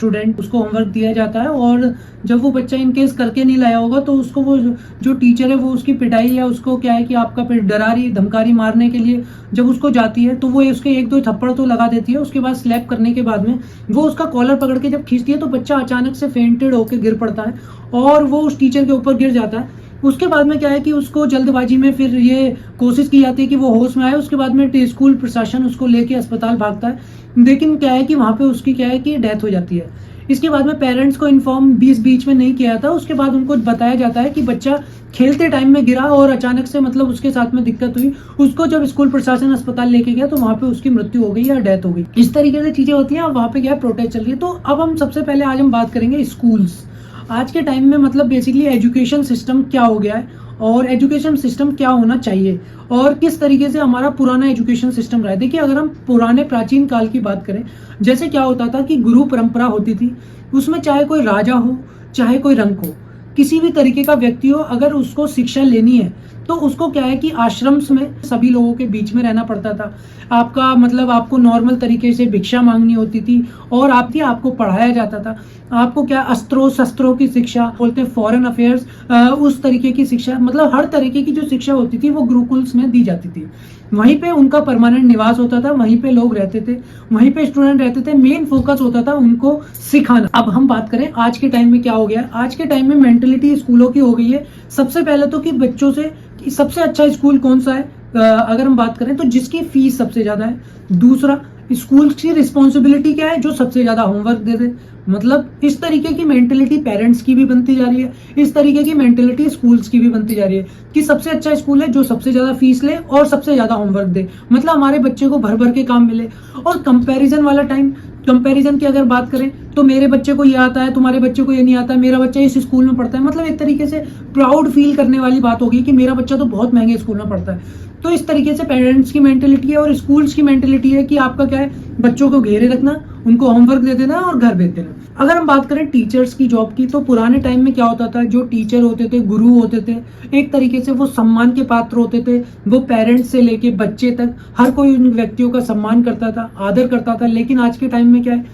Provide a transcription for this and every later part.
Student, उसको homework दिया जाता है और जब वो बच्चा इन केस करके नहीं लाया होगा तो उसको वो जो टीचर है वो उसकी पिटाई या उसको क्या है कि आपका डरा रही धमका रही मारने के लिए जब उसको जाती है तो वो उसके एक दो थप्पड़ तो लगा देती है। उसके बाद स्लैप करने के बाद में वो उसका कॉलर पकड़ के जब खींचती है तो बच्चा अचानक से फेंटेड होकर गिर पड़ता है और वो उस टीचर के ऊपर गिर जाता है। उसके बाद में क्या है कि उसको जल्दबाजी में फिर ये कोशिश की जाती है कि वो होश में आए। उसके बाद में स्कूल प्रशासन उसको लेके अस्पताल भागता है, लेकिन क्या है कि वहाँ पे उसकी क्या है कि डेथ हो जाती है। इसके बाद में पेरेंट्स को इन्फॉर्म बीच में नहीं किया था। उसके बाद उनको बताया जाता है कि बच्चा खेलते टाइम में गिरा और अचानक से मतलब उसके साथ में दिक्कत हुई। उसको जब स्कूल प्रशासन अस्पताल लेके गया तो वहाँ पे उसकी मृत्यु हो गई या डेथ हो गई। इस तरीके से चीजें होती हैं। अब वहाँ पे क्या प्रोटेस्ट चल रही है। तो अब हम सबसे पहले आज हम बात करेंगे स्कूल्स। आज के टाइम में मतलब बेसिकली एजुकेशन सिस्टम क्या हो गया है और एजुकेशन सिस्टम क्या होना चाहिए और किस तरीके से हमारा पुराना एजुकेशन सिस्टम रहा है। देखिए, अगर हम पुराने प्राचीन काल की बात करें, जैसे क्या होता था कि गुरु परंपरा होती थी, उसमें चाहे कोई राजा हो चाहे कोई रंक हो, किसी भी तरीके का व्यक्ति हो, अगर उसको शिक्षा लेनी है तो उसको क्या है कि आश्रम्स में सभी लोगों के बीच में रहना पड़ता था। आपका मतलब आपको नॉर्मल तरीके से भिक्षा मांगनी होती थी और आपको पढ़ाया जाता था। आपको क्या अस्त्रों शस्त्रों की शिक्षा बोलते हैं, फॉरेन अफेयर्स, उस तरीके की शिक्षा, मतलब हर तरीके की जो शिक्षा होती थी वो गुरुकुल्स में दी जाती थी। वहीं पे उनका परमानेंट निवास होता था, वहीं पे लोग रहते थे, वहीं पे स्टूडेंट रहते थे। मेन फोकस होता था उनको सिखाना। अब हम बात करें आज के टाइम में क्या हो गया। आज के टाइम में मेंटेलिटी स्कूलों की हो गई है सबसे पहले तो कि बच्चों से कि सबसे अच्छा स्कूल कौन सा है, अगर हम बात करें तो जिसकी फीस सबसे ज्यादा है। दूसरा, स्कूल की रिस्पॉन्सिबिलिटी क्या है, जो सबसे ज्यादा होमवर्क दे दे। मतलब इस तरीके की मेंटेलिटी पेरेंट्स की भी बनती जा रही है, इस तरीके की मेंटेलिटी स्कूल्स की भी बनती जा रही है कि सबसे अच्छा स्कूल है जो सबसे ज्यादा फीस ले और सबसे ज्यादा होमवर्क दे, मतलब हमारे बच्चे को भर भर के काम मिले। और कंपैरिजन वाला टाइम, कंपैरिजन की अगर बात करें तो मेरे बच्चे को ये आता है, तुम्हारे बच्चे को ये नहीं आता, मेरा बच्चा इस स्कूल में पढ़ता है। मतलब एक तरीके से प्राउड फील करने वाली बात होगी कि मेरा बच्चा तो बहुत महंगे स्कूल में पढ़ता है। तो इस तरीके से पेरेंट्स की मेंटेलिटी है और स्कूल्स की मेंटेलिटी है कि आपका क्या है, बच्चों को घेरे रखना, उनको होमवर्क दे देना और घर भेज देना। अगर हम बात करें टीचर्स की जॉब की, तो पुराने टाइम में क्या होता था, जो टीचर होते थे, गुरु होते थे, एक तरीके से वो सम्मान के पात्र होते थे। वो पेरेंट्स से लेके बच्चे तक हर कोई उन व्यक्तियों का सम्मान करता था, आदर करता था। लेकिन आज के टाइम में क्या है,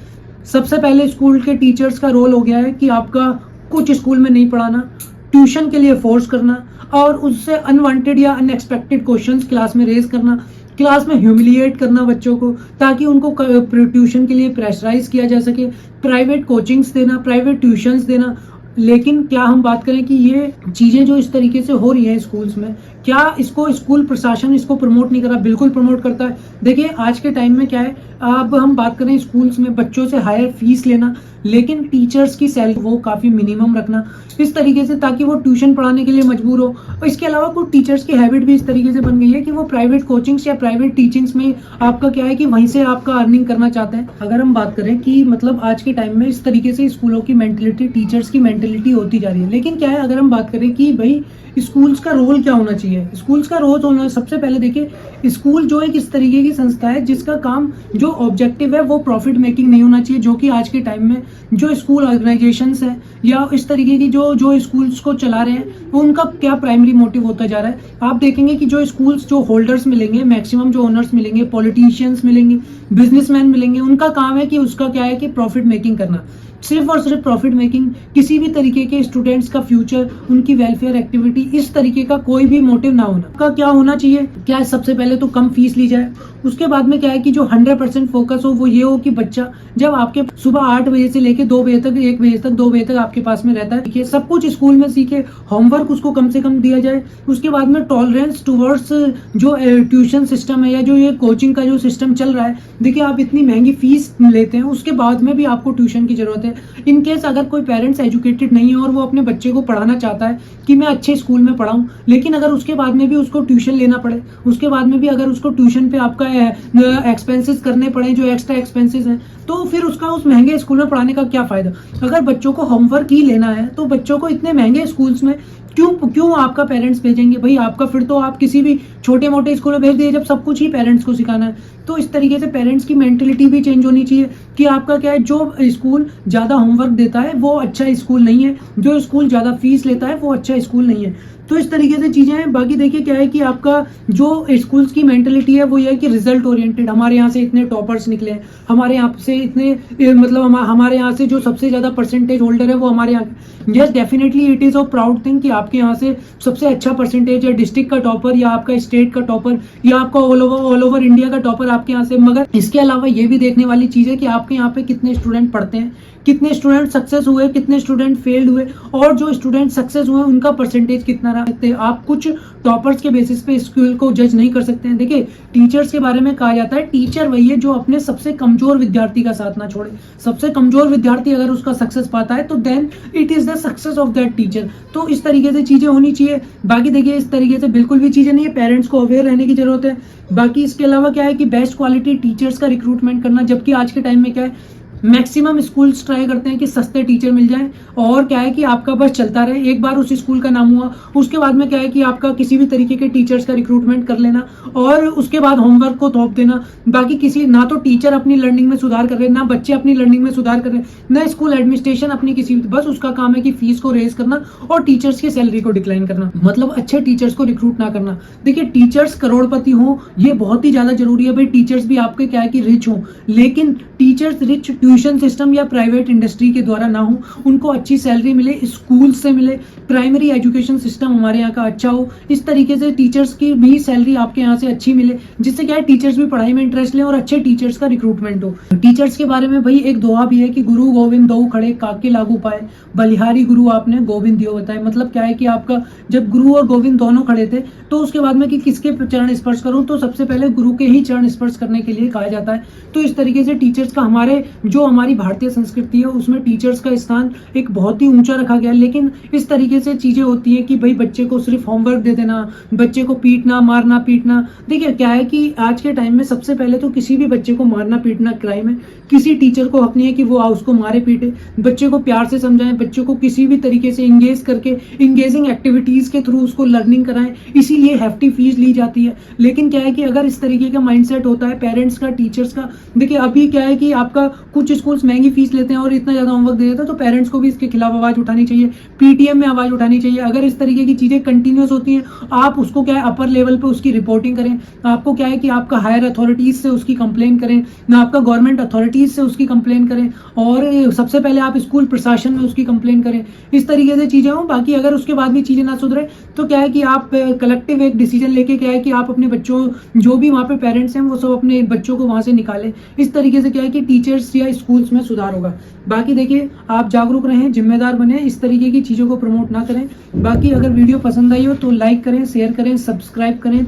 सबसे पहले स्कूल के टीचर्स का रोल हो गया है कि आपका कुछ स्कूल में नहीं पढ़ाना, ट्यूशन के लिए फोर्स करना और उससे अनवांटेड या अनएक्सपेक्टेड क्वेश्चंस क्लास में रेज करना, क्लास में ह्यूमिलिएट करना बच्चों को ताकि उनको ट्यूशन के लिए प्रेशराइज किया जा सके, प्राइवेट कोचिंग्स देना, प्राइवेट ट्यूशंस देना। लेकिन क्या हम बात करें कि ये चीजें जो इस तरीके से हो रही हैं स्कूल्स में, क्या इसको स्कूल प्रशासन इसको प्रमोट नहीं कर रहा? बिल्कुल प्रमोट करता है। देखिए, आज के टाइम में क्या है, अब हम बात करें स्कूल्स में बच्चों से हायर फीस लेना, लेकिन टीचर्स की सैलरी वो काफी मिनिमम रखना, इस तरीके से ताकि वो ट्यूशन पढ़ाने के लिए मजबूर हो। और इसके अलावा कुछ टीचर्स की हैबिट भी इस तरीके से बन गई है कि वो प्राइवेट कोचिंग्स या प्राइवेट टीचिंग्स में आपका क्या है कि वहीं से आपका अर्निंग करना चाहते हैं। अगर हम बात करें कि मतलब आज के टाइम में इस तरीके से स्कूलों की मेंटेलिटी, टीचर्स की मेंटेलिटी होती जा रही है। लेकिन क्या है, अगर हम बात करें कि भाई स्कूल्स का रोल क्या होना चाहिए, स्कूल्स का रोल होना, सबसे पहले देखिए स्कूल जो एक इस तरीके की संस्था है जिसका काम, जो ऑब्जेक्टिव है वो प्रॉफिट मेकिंग नहीं होना चाहिए। जो कि आज के टाइम में जो स्कूल ऑर्गेनाइजेशंस है या इस तरीके की जो स्कूल्स को चला रहे हैं, वो उनका क्या प्राइमरी मोटिव होता जा रहा है। आप देखेंगे कि जो स्कूल्स, जो होल्डर्स मिलेंगे, मैक्सिमम जो ओनर्स मिलेंगे, पॉलिटिशियंस मिलेंगे, बिजनेसमैन मिलेंगे, उनका काम है कि उसका क्या है कि प्रॉफिट मेकिंग करना, सिर्फ और सिर्फ प्रॉफिट मेकिंग। किसी भी तरीके के स्टूडेंट्स का फ्यूचर, उनकी वेलफेयर एक्टिविटी, इस तरीके का कोई भी मोटिव ना होना। का क्या होना चाहिए, क्या है, सबसे पहले तो कम फीस ली जाए। उसके बाद में क्या है कि जो 100% फोकस हो वो ये हो कि बच्चा जब आपके सुबह 8 बजे से लेके 2 बजे तक, 1 बजे तक, 2 बजे तक आपके पास में रहता है, देखिए सब कुछ स्कूल में सीखे, होमवर्क उसको कम से कम दिया जाए। उसके बाद में टॉलरेंस टुवर्ड्स जो ट्यूशन सिस्टम है या जो ये कोचिंग का जो सिस्टम चल रहा है, देखिए आप इतनी महंगी फीस लेते हैं, उसके बाद में भी आपको ट्यूशन की जरूरत है। इन केस अगर कोई पेरेंट्स एजुकेटेड नहीं है और वो अपने बच्चे को पढ़ाना चाहता है कि मैं अच्छे स्कूल में पढ़ाऊं, लेकिन अगर उसके बाद में भी उसको ट्यूशन लेना पड़े, उसके बाद में भी अगर उसको ट्यूशन पे आपका एक्सपेंसेस करने पड़े, जो एक्स्ट्रा एक्सपेंसेस हैं, तो फिर उसका उस महंगे स्कूल में पढ़ाने का क्या फायदा। अगर बच्चों को होमवर्क ही लेना है तो बच्चों को इतने महंगे स्कूल्स में क्यों आपका पेरेंट्स भेजेंगे भाई? आपका फिर तो आप किसी भी छोटे मोटे स्कूल में भेज दिए जब सब कुछ ही पेरेंट्स को सिखाना है। तो इस तरीके से पेरेंट्स की मेंटेलिटी भी चेंज होनी चाहिए कि आपका क्या है, जो स्कूल ज्यादा होमवर्क देता है वो अच्छा स्कूल नहीं है, जो स्कूल ज्यादा फीस लेता है वो अच्छा स्कूल नहीं है। तो इस तरीके से चीज़ें हैं। बाकी देखिए क्या है कि आपका जो स्कूल्स की मेंटेलिटी है वो ये है कि रिजल्ट ओरिएंटेड, हमारे यहाँ से इतने टॉपर्स निकले हैं, हमारे यहाँ से इतने मतलब हमारे यहाँ से जो सबसे ज़्यादा परसेंटेज होल्डर है वो हमारे यहाँ। Yes definitely it is a proud thing कि आपके यहाँ से सबसे अच्छा परसेंटेज है, डिस्ट्रिक्ट का टॉपर या आपका स्टेट का टॉपर या आपका ऑल ओवर इंडिया का टॉपर आपके यहाँ से। मगर इसके अलावा ये भी देखने वाली चीज़ है कि आपके यहाँ पे कितने स्टूडेंट पढ़ते हैं, कितने स्टूडेंट सक्सेस हुए, कितने स्टूडेंट फेल्ड हुए, और जो स्टूडेंट सक्सेस हुए उनका परसेंटेज कितना रहा। आप कुछ टॉपर्स के बेसिस पे स्कूल को जज नहीं कर सकते हैं। देखिए टीचर्स के बारे में कहा जाता है टीचर वही है जो अपने सबसे कमजोर विद्यार्थी का साथ ना छोड़े। सबसे कमजोर विद्यार्थी अगर उसका सक्सेस पाता है तो then it is the success of that teacher. तो इस तरीके से चीजें होनी चाहिए। बाकी देखिए इस तरीके से बिल्कुल भी चीजें नहीं है, पेरेंट्स को अवेयर रहने की जरूरत है। बाकी इसके अलावा क्या है कि बेस्ट क्वालिटी टीचर्स का रिक्रूटमेंट करना, जबकि आज के टाइम में क्या है मैक्सिमम स्कूल्स ट्राई करते हैं कि सस्ते टीचर मिल जाएं और क्या है कि आपका बस चलता रहे। एक बार उस स्कूल का नाम हुआ उसके बाद में क्या है कि आपका किसी भी तरीके के टीचर्स का रिक्रूटमेंट कर लेना और उसके बाद होमवर्क को थोप देना। बाकी किसी ना तो टीचर अपनी लर्निंग में सुधार कर रहे, ना बच्चे अपनी लर्निंग में सुधार कर रहे, ना स्कूल एडमिनिस्ट्रेशन अपनी किसी, बस उसका काम है कि फीस को रेज करना और टीचर्स की सैलरी को डिक्लाइन करना, मतलब अच्छे टीचर्स को रिक्रूट ना करना। देखिए टीचर्स करोड़पति हो ये बहुत ही ज्यादा जरूरी है भाई, टीचर्स भी आपके क्या है कि रिच हो, लेकिन टीचर्स रिच ट्यूशन सिस्टम या प्राइवेट इंडस्ट्री के द्वारा ना हो, उनको अच्छी सैलरी मिले, स्कूल से मिले, प्राइमरी एजुकेशन सिस्टम हमारे यहाँ का अच्छा हो, इस तरीके से टीचर्स की भी सैलरी आपके यहाँ से अच्छी मिले, जिससे क्या है टीचर्स भी पढ़ाई में इंटरेस्ट लें और अच्छे टीचर्स का रिक्रूटमेंट हो। टीचर्स के बारे में भाई एक दोहा भी है कि गुरु गोविंद दो खड़े काके लागू पाए, बलिहारी गुरु आपने गोविंद दियो बताए। मतलब क्या है कि आपका जब गुरु और गोविंद दोनों खड़े थे तो उसके बाद में कि किसके चरण स्पर्श करूं, तो सबसे पहले गुरु के ही चरण स्पर्श करने के लिए कहा जाता है। तो इस तरीके से टीचर्स का हमारे जो हमारी भारतीय संस्कृति है उसमें टीचर्स का स्थान एक बहुत ही ऊंचा रखा गया है। लेकिन इस तरीके से चीजें होती है कि भाई बच्चे को सिर्फ होमवर्क दे देना, बच्चे को पीटना मारना पीटना। देखिए क्या है कि आज के टाइम में सबसे पहले तो किसी भी बच्चे को मारना पीटना क्राइम है, किसी टीचर को हक नहीं है कि वो उसको मारे पीटे। बच्चे को प्यार से समझाएं, बच्चों को किसी भी तरीके से इंगेज करके इंगेजिंग एक्टिविटीज के थ्रू उसको लर्निंग कराएं, इसीलिए हेफ्टी फीस ली जाती है। लेकिन क्या है कि अगर इस तरीके का माइंडसेट होता है पेरेंट्स का टीचर्स का, देखिए अभी क्या है कि आपका कुछ स्कूल्स महंगी फीस लेते हैं और इतना ज्यादा होमवर्क दे देते हैं, तो पेरेंट्स को भी इसके खिलाफ आवाज उठानी चाहिए, पीटीएम में आवाज उठानी चाहिए। अगर इस तरीके की चीजें कंटिन्यूस होती हैं आप उसको क्या है अपर लेवल पे उसकी रिपोर्टिंग करें। आपको क्या है कि आपका हायर अथॉरिटीज से उसकी कंप्लेन करें, ना आपका गवर्नमेंट अथॉरिटीज से उसकी कंप्लेन करें, और सबसे पहले आप स्कूल प्रशासन में उसकी कंप्लेन करें। इस तरीके से चीजें हों। बाकी अगर उसके बाद भी चीजें ना सुधरे तो क्या है कि आप कलेक्टिव एक डिसीजन लेके क्या है कि आप अपने बच्चों जो भी वहाँ पे पेरेंट्स हैं वो सब अपने बच्चों को वहाँ से निकालें। इस तरीके से क्या है कि टीचर्स या स्कूल्स में सुधार होगा। बाकी देखिए आप जागरूक रहें, जिम्मेदार बने, इस तरीके की चीजों को प्रमोट ना करें। बाकी अगर वीडियो पसंद आई हो तो लाइक करें, शेयर करें, सब्सक्राइब करें।